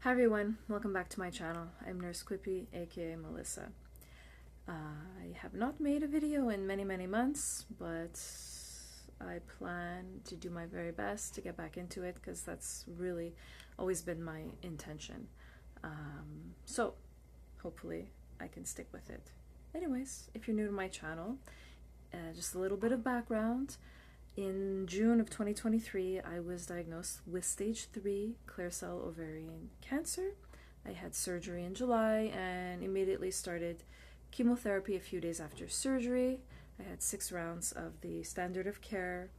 Hi everyone, welcome back to my channel. I'm Nurse Quippy, aka Melissa. I have not made a video in many months, but I plan to do my very best to get back into it because that's really always been my intention. So hopefully I can stick with it. Anyways, if you're new to my channel, just a little bit of background. In June of 2023, I was diagnosed with stage 3 clear cell ovarian cancer. I had surgery in July and immediately started chemotherapy a few days after surgery. I had 6 rounds of the standard of care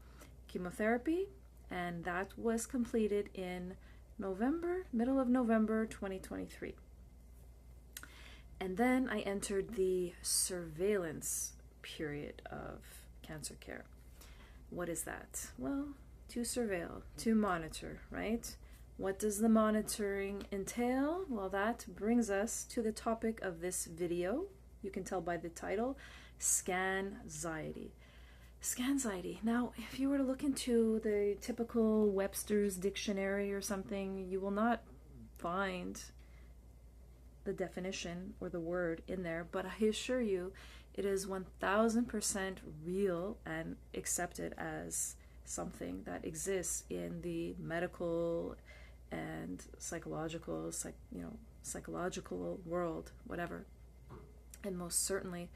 chemotherapy, and that was completed in middle of November 2023. And then I entered the surveillance period of cancer care. What is that? Well, to surveil, to monitor, right? What does the monitoring entail? Well, that brings us to the topic of this video. You can tell by the title, Scanxiety. Scanxiety. Now, if you were to look into the typical Webster's dictionary or something, you will not find the definition or the word in there, but I assure you it is 1000% real and accepted as something that exists in the medical and psychological world, whatever, and most certainly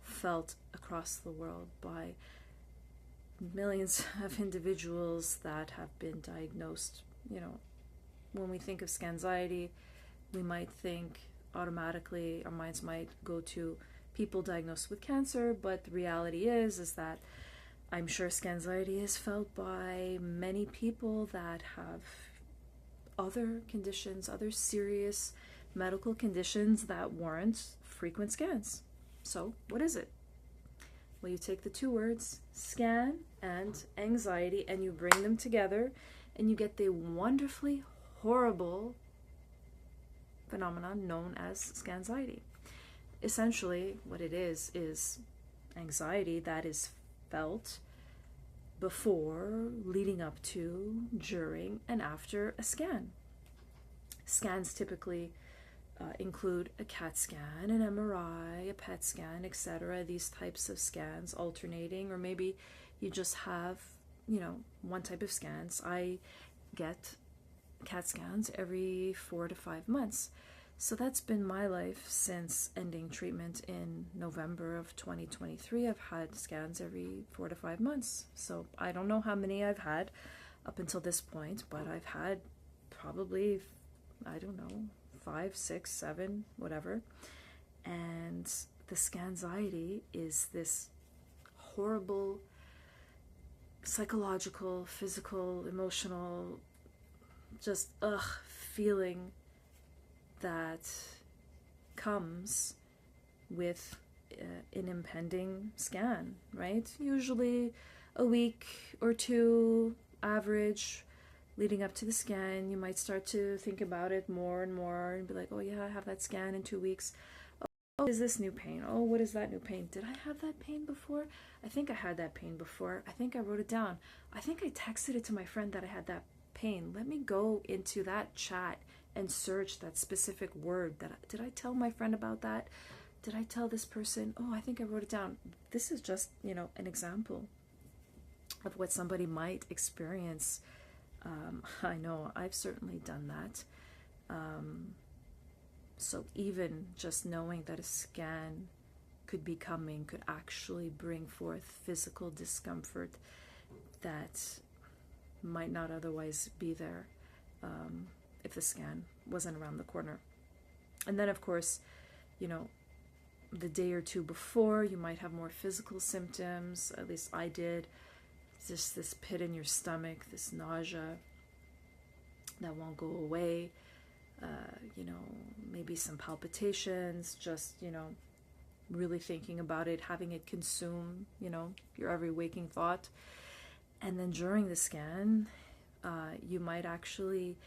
felt across the world by millions of individuals that have been diagnosed. When we think of Scanxiety, we might think automatically, our minds might go to people diagnosed with cancer, but the reality is that I'm sure Scanxiety is felt by many people that have other conditions, other serious medical conditions that warrant frequent scans. So what is it? Well, you take the two words, scan and anxiety, and you bring them together and you get the wonderfully horrible phenomenon known as Scanxiety. Essentially, what it is anxiety that is felt before, leading up to, during, and after a scan. Scans typically include a CAT scan, an MRI, a PET scan, etc. These types of scans alternating, or maybe you just have, one type of scans. I get CAT scans every 4 to 5 months. So that's been my life since ending treatment in November of 2023. I've had scans every 4 to 5 months. So I don't know how many I've had up until this point, but I've had probably, 5, 6, 7, whatever. And the Scanxiety is this horrible psychological, physical, emotional, just feeling that comes with an impending scan, right? Usually a week or two average leading up to the scan. You might start to think about it more and more and be like, oh yeah, I have that scan in 2 weeks. Oh, is this new pain? Oh, what is that new pain? Did I have that pain before? I think I had that pain before. I think I wrote it down. I think I texted it to my friend that I had that pain. Let me go into that chat and search that specific word. Did I tell my friend about that? Did I tell this person? Oh, I think I wrote it down. This is just, an example of what somebody might experience. I know I've certainly done that. So even just knowing that a scan could be coming could actually bring forth physical discomfort that might not otherwise be there if the scan wasn't around the corner. And then, of course, the day or two before, you might have more physical symptoms. At least I did. Just this pit in your stomach, this nausea that won't go away. Maybe some palpitations, just, really thinking about it, having it consume, your every waking thought. And then during the scan, you might actually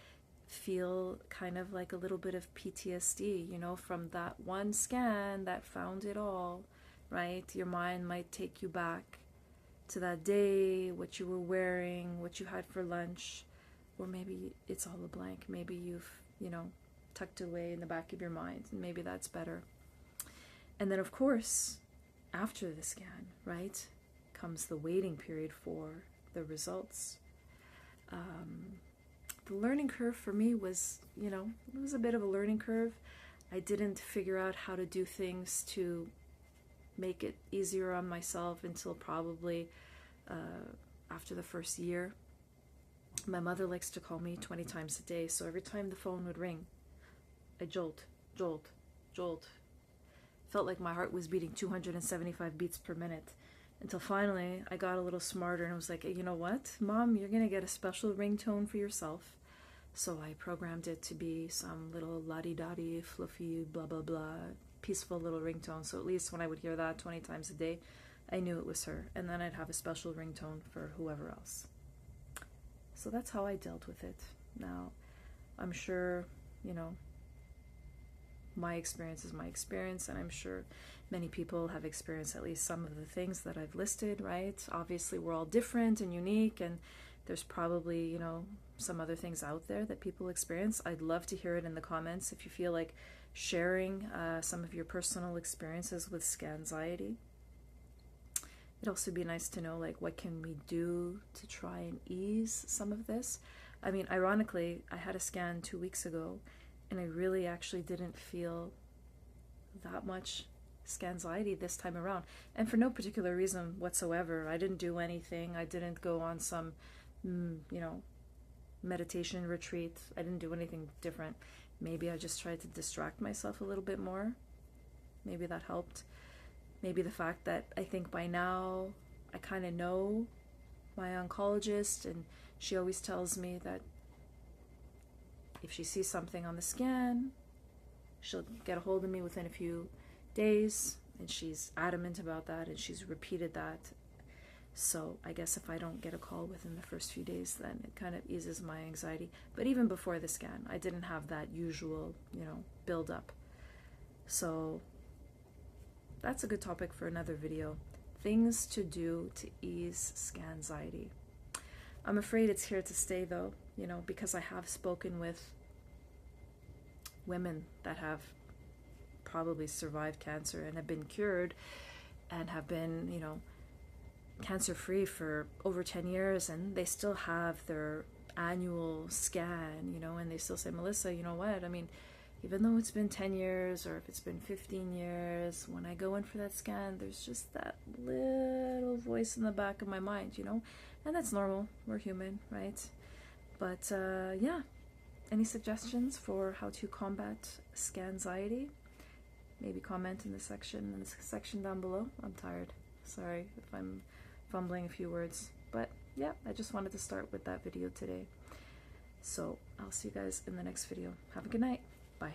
feel kind of like a little bit of PTSD, from that one scan that found it all, right? Your mind might take you back to that day, what you were wearing, what you had for lunch, or maybe it's all a blank. Maybe you've, tucked away in the back of your mind, and maybe that's better. And then, of course, after the scan, right, comes the waiting period for the results. The learning curve for me was, it was a bit of a learning curve. I didn't figure out how to do things to make it easier on myself until probably after the first year. My mother likes to call me 20 times a day, so every time the phone would ring, I jolt. Felt like my heart was beating 275 beats per minute, until finally I got a little smarter and was like, hey, you know what, Mom, you're gonna get a special ringtone for yourself. So I programmed it to be some little la-di-da-di, fluffy, blah blah blah, peaceful little ringtone. So at least when I would hear that 20 times a day, I knew it was her, and then I'd have a special ringtone for whoever else. So that's how I dealt with it. Now, I'm sure, my experience is my experience, and I'm sure many people have experienced at least some of the things that I've listed, right? Obviously, we're all different and unique, and there's probably, some other things out there that people experience. I'd love to hear it in the comments if you feel like sharing some of your personal experiences with Scanxiety. It'd also be nice to know, like, what can we do to try and ease some of this? I mean, ironically, I had a scan 2 weeks ago, and I really actually didn't feel that much Scanxiety this time around. And for no particular reason whatsoever. I didn't do anything. I didn't go on some, meditation retreat. I didn't do anything different. Maybe I just tried to distract myself a little bit more. Maybe that helped. Maybe the fact that I think by now I kind of know my oncologist, and she always tells me that if she sees something on the scan, she'll get a hold of me within a few days, and she's adamant about that, and she's repeated that. So I guess if I don't get a call within the first few days, then it kind of eases my anxiety. But even before the scan, I didn't have that usual, build up. So that's a good topic for another video. Things to do to ease Scanxiety. I'm afraid it's here to stay though, because I have spoken with women that have probably survived cancer and have been cured and have been, cancer-free for over 10 years, and they still have their annual scan, and they still say, Melissa, you know what, I mean, even though it's been 10 years or if it's been 15 years, when I go in for that scan, there's just that little voice in the back of my mind, and that's normal. We're human, right? But yeah, any suggestions for how to combat Scanxiety? Maybe comment in the section down below. I'm tired. Sorry if I'm fumbling a few words, but yeah, I just wanted to start with that video today. So I'll see you guys in the next video. Have a good night. Bye.